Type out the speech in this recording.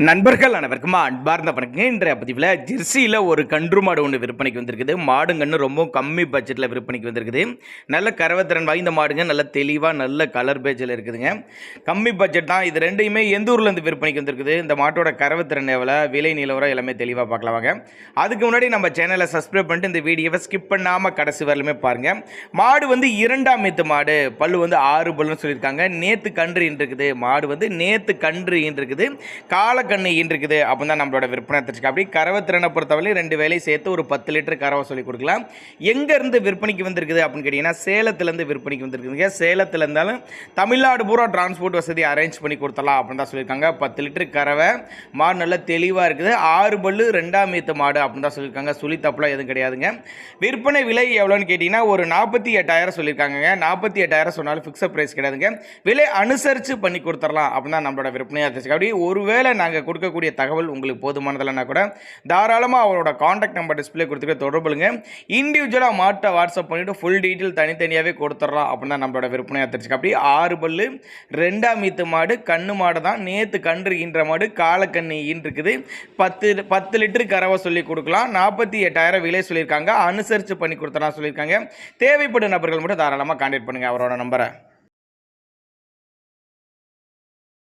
நண்பர்கள் அனைவருக்கும் அன்பார்ந்த வணக்கங்க. இன்றைய பதிவில் ஜெர்சியில் ஒரு கன்று மாடு ஒன்று விற்பனைக்கு வந்திருக்குது. மாடுங்கன்னு ரொம்ப கம்மி பட்ஜெட்டில் விற்பனைக்கு வந்திருக்குது. நல்ல கறவைத்திறன் வாய்ந்த மாடுங்க, நல்ல தெளிவாக நல்ல கலர் பேஜில் இருக்குதுங்க. கம்மி பட்ஜெட் தான். இது ரெண்டையுமே எந்த ஊர்லேருந்து விற்பனைக்கு வந்திருக்குது, இந்த மாட்டோட கறவைத்திறன் எவ்வளோ, விலை நிலவரம் எல்லாமே தெளிவாக பார்க்கலாம் வாங்க. அதுக்கு முன்னாடி நம்ம சேனலை சப்ஸ்கிரைப் பண்ணிட்டு இந்த வீடியோவை ஸ்கிப் பண்ணாமல் கடைசி வரலுமே பாருங்கள். மாடு வந்து இரண்டாம் மீத்து மாடு, பல்லு வந்து 6 பல்லுன்னு சொல்லியிருக்காங்க. நேற்று கன்று இருக்குது. மாடு வந்து நேற்று கன்று இருக்குது, காலக்கண்ணு இருக்குது. அப்போ தான் நம்மளோட விற்பனை தெரிஞ்சுக்க. அப்படி கறவை திறனை பொறுத்தவரை 2 வேலையை சேர்த்து ஒரு 10 லிட்டர் கறவை சொல்லி கொடுக்கலாம். எங்கேருந்து விற்பனைக்கு வந்திருக்குது அப்படின்னு கேட்டிங்கன்னா, சேலத்துலேருந்து விற்பனைக்கு வந்திருக்குதுங்க. சேலத்தில் இருந்தாலும் தமிழ்நாடு பூரா டிரான்ஸ்போர்ட் வசதி அரேஞ்ச் பண்ணி கொடுத்தலாம் அப்படின்னு தான் சொல்லியிருக்காங்க. 10 லிட்டர் கறவை மாடு நல்லா தெளிவாக இருக்குது. 6 பல்லு 2ஆம் மீத்து மாடு அப்படின்னு தான் சொல்லியிருக்காங்க. சுழி தப்பெல்லாம் எதுவும் கிடையாதுங்க. விற்பனை விலை எவ்வளோன்னு கேட்டிங்கன்னா ஒரு 48,000 சொல்லியிருக்காங்க. 48,000 சொன்னாலும் ஃபிக்ஸட் ப்ரைஸ் கிடையாதுங்க. விலை அனுசரித்து பண்ணி கொடுத்துடலாம் அப்படின்னு தான் நம்மளோட விற்பனையாக இருந்துச்சு. அப்படி ஒருவேளை நாங்கள் கொடுக்கக்கூடிய தகவல் உங்களுக்கு போதுமானதில்லைன்னா கூட தாராளமாக அவரோட காண்டாக்ட் நம்பர் டிஸ்பிளே கொடுத்துட்டு தொடர்புங்க. இண்டிவிஜுவலாக மாட்டை வாட்ஸ்அப் பண்ணிவிட்டு ஃபுல் டீட்டெயில் தனித்தனியாகவே கொடுத்துட்றோம் அப்படின்னு தான் நம்மளோட விற்பனையாக தெரிஞ்சுக்க. அப்படி 6 பல்லு 2ஆம் மீத்து மாடு, கண்ணு மாடு தான். நேற்று கன்று ஈன்ற மாடு, காலக்கண்ணு ஈன்றிருக்குது. 10 லிட்டரு கறவை சொல்லி கொடுக்கலாம். 48,000 விலை சொல்லியிருக்காங்க. அனுசரித்து பண்ணி கொடுத்தலாம் சொல்லியிருக்காங்க. தேவைப்படும் நபர்கள் மட்டும் தாராளமாக கான்டாக்ட் பண்ணுங்கள் அவரோட நம்பரை.